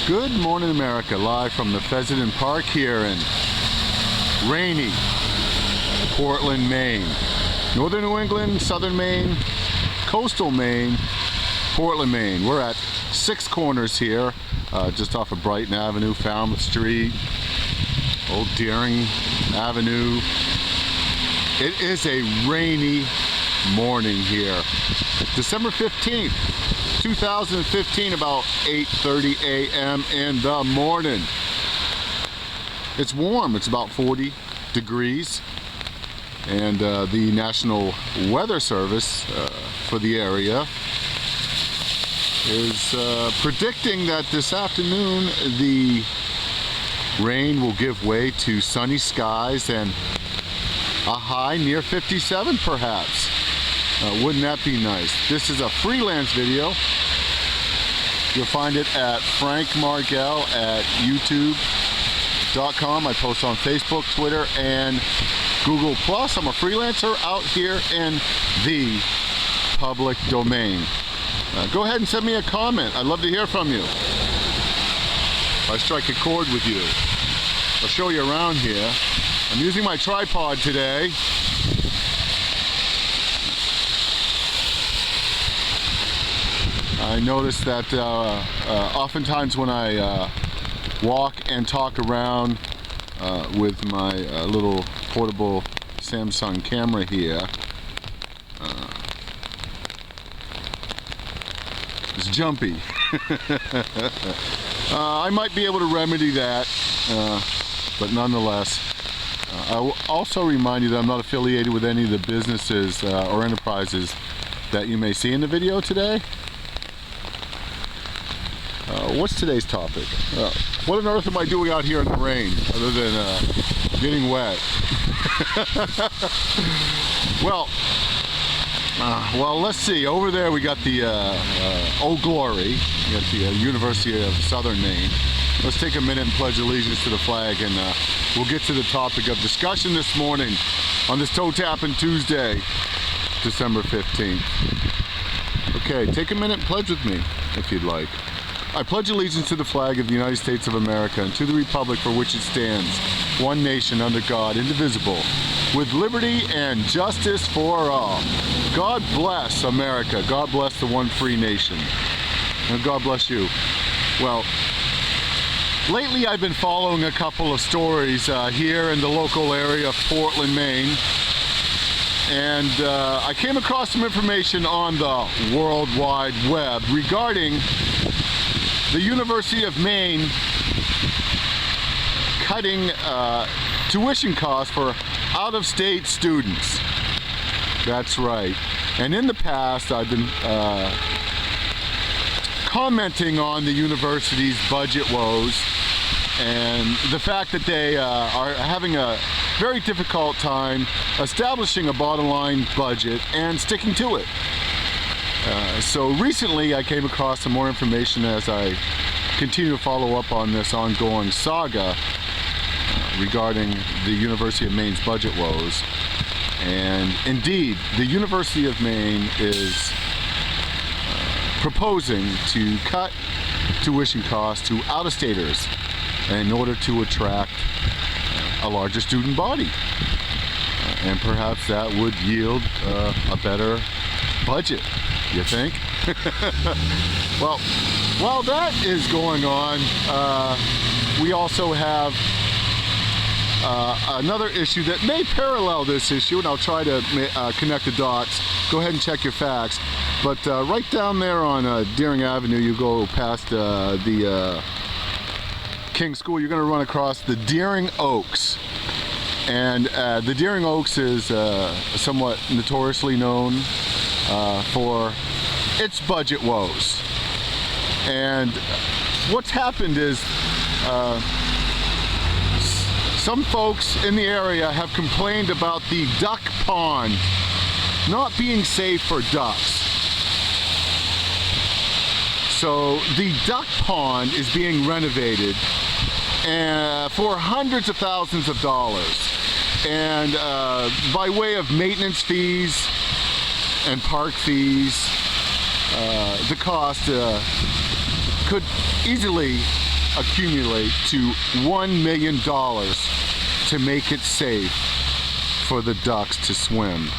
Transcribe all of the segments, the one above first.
Good morning, America, live from the Pheasant Park here in rainy Portland, Maine. Northern New England, southern Maine, coastal Maine, Portland, Maine. We're at Six Corners here, just off of Brighton Avenue, Falmouth Street, Old Deering Avenue. It is a rainy morning here. December 15th, 2015, about 8:30 a.m. in the morning. It's warm, it's about 40 degrees. And the National Weather Service for the area is predicting that this afternoon the rain will give way to sunny skies and a high near 57 perhaps. Wouldn't that be nice? This is a freelance video. You'll find it at Frank Margell at youtube.com. I post on Facebook, Twitter, and Google+. I'm a freelancer out here in the public domain. Go ahead and send me a comment. I'd love to hear from you. If I strike a chord with you, I'll show you around here. I'm using my tripod today. I noticed that oftentimes when I walk and talk around with my little portable Samsung camera here, it's jumpy. I might be able to remedy that, but nonetheless, I will also remind you that I'm not affiliated with any of the businesses or enterprises that you may see in the video today. What's today's topic? What on earth am I doing out here in the rain other than getting wet? well, let's see. Over there we got the Old Glory. We got the University of Southern Maine. Let's take a minute and pledge allegiance to the flag, and we'll get to the topic of discussion this morning on this Toe Tapping Tuesday, December 15th. Okay, take a minute and pledge with me if you'd like. I pledge allegiance to the flag of the United States of America and to the republic for which it stands, one nation under God, indivisible, with liberty and justice for all. God bless America. God bless the one free nation. And God bless you. Well, lately I've been following a couple of stories here in the local area of Portland, Maine. And I came across some information on the World Wide Web regarding the University of Maine cutting tuition costs for out-of-state students. That's right. And in the past, I've been commenting on the university's budget woes and the fact that they are having a very difficult time establishing a bottom-line budget and sticking to it. So recently I came across some more information as I continue to follow up on this ongoing saga regarding the University of Maine's budget woes. And indeed, the University of Maine is proposing to cut tuition costs to out-of-staters in order to attract a larger student body. And perhaps that would yield a better budget. You think? Well, while that is going on, we also have another issue that may parallel this issue, and I'll try to connect the dots. Go ahead and check your facts. But right down there on Deering Avenue, you go past the King School, you're going to run across the Deering Oaks. And the Deering Oaks is somewhat notoriously known for its budget woes. And what's happened is some folks in the area have complained about the duck pond not being safe for ducks. So the duck pond is being renovated for hundreds of thousands of dollars. And by way of maintenance fees and park fees, the cost could easily accumulate to $1 million to make it safe for the ducks to swim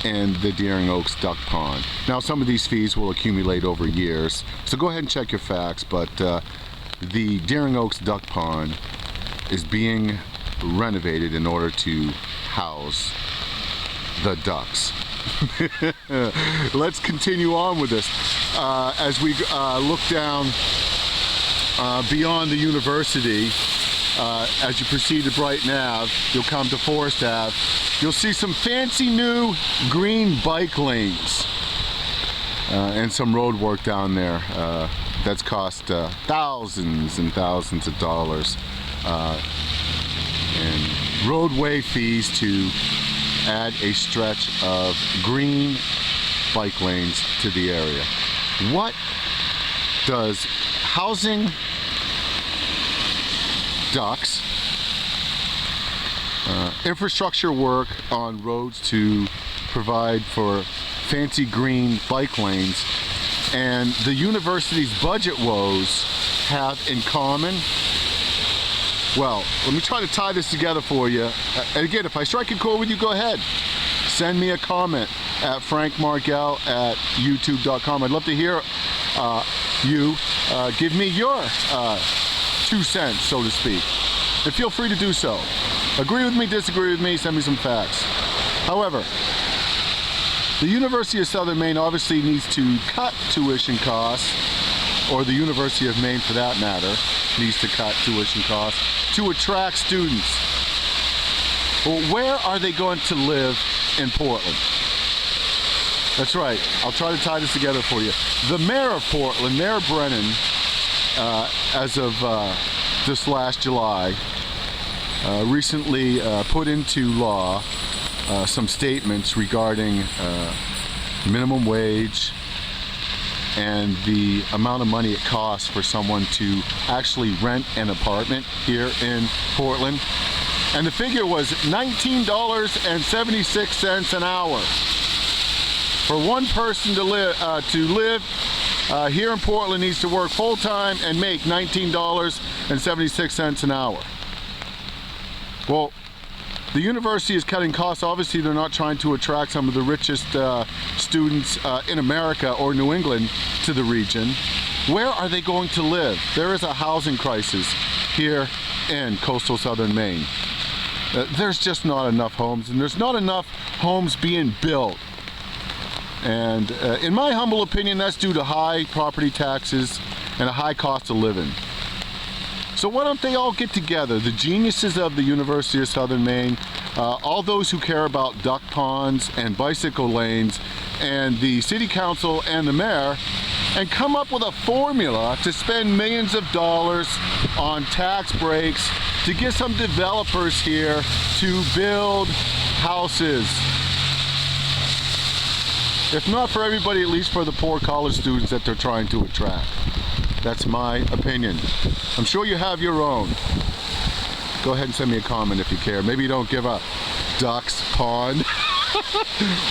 in the Deering Oaks Duck Pond. Now, some of these fees will accumulate over years, so go ahead and check your facts, but the Deering Oaks Duck Pond is being renovated in order to house the ducks. Let's continue on with this. As we look down beyond the university, as you proceed to Brighton Ave, you'll come to Forest Ave. You'll see some fancy new green bike lanes and some road work down there that's cost thousands and thousands of dollars, and roadway fees to add a stretch of green bike lanes to the area. What does housing ducks, infrastructure work on roads to provide for fancy green bike lanes, and the university's budget woes have in common? Well, let me try to tie this together for you. And again, if I strike a chord with you, go ahead. Send me a comment at frankmargell@youtube.com. I'd love to hear you give me your 2 cents, so to speak. And feel free to do so. Agree with me, disagree with me, send me some facts. However, the University of Southern Maine obviously needs to cut tuition costs, or the University of Maine for that matter, needs to cut tuition costs to attract students. Well, where are they going to live in Portland? That's right, I'll try to tie this together for you. The mayor of Portland, Mayor Brennan, as of this last July, recently put into law some statements regarding minimum wage and the amount of money it costs for someone to actually rent an apartment here in Portland. And the figure was $19.76 an hour for one person to live. Here in Portland needs to work full-time and make $19.76 an hour. Well, the university is cutting costs. Obviously, they're not trying to attract some of the richest students in America or New England to the region. Where are they going to live? There is a housing crisis here in coastal southern Maine. There's just not enough homes, and there's not enough homes being built. And in my humble opinion, that's due to high property taxes and a high cost of living. So why don't they all get together, the geniuses of the University of Southern Maine, all those who care about duck ponds and bicycle lanes, and the city council and the mayor, and come up with a formula to spend millions of dollars on tax breaks to get some developers here to build houses. If not for everybody, at least for the poor college students that they're trying to attract. That's my opinion. I'm sure you have your own. Go ahead and send me a comment if you care. Maybe you don't give a duck's pond,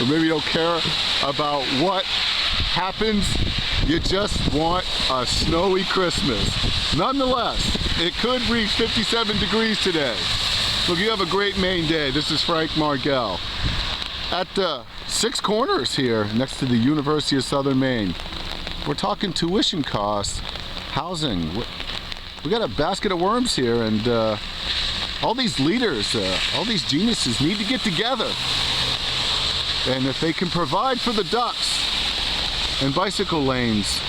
or maybe you don't care about what happens. You just want a snowy Christmas. Nonetheless, it could reach 57 degrees today. Look, you have a great Maine day. This is Frank Margell at Six Corners here next to the University of Southern Maine. We're talking tuition costs, housing. We got a basket of worms here, and all these leaders, all these geniuses need to get together. And if they can provide for the ducks and bicycle lanes,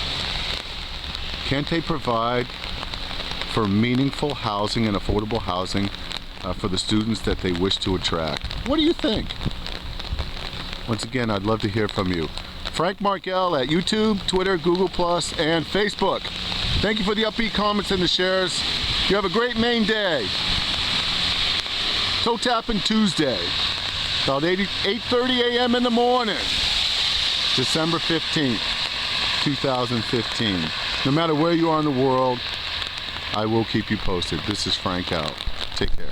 can't they provide for meaningful housing and affordable housing for the students that they wish to attract? What do you think? Once again, I'd love to hear from you. Frank Margell at YouTube, Twitter, Google+, and Facebook. Thank you for the upbeat comments and the shares. You have a great Maine day. Toe Tapping Tuesday, about 8:30 a.m. in the morning, December 15th, 2015. No matter where you are in the world, I will keep you posted. This is Frank out. Take care.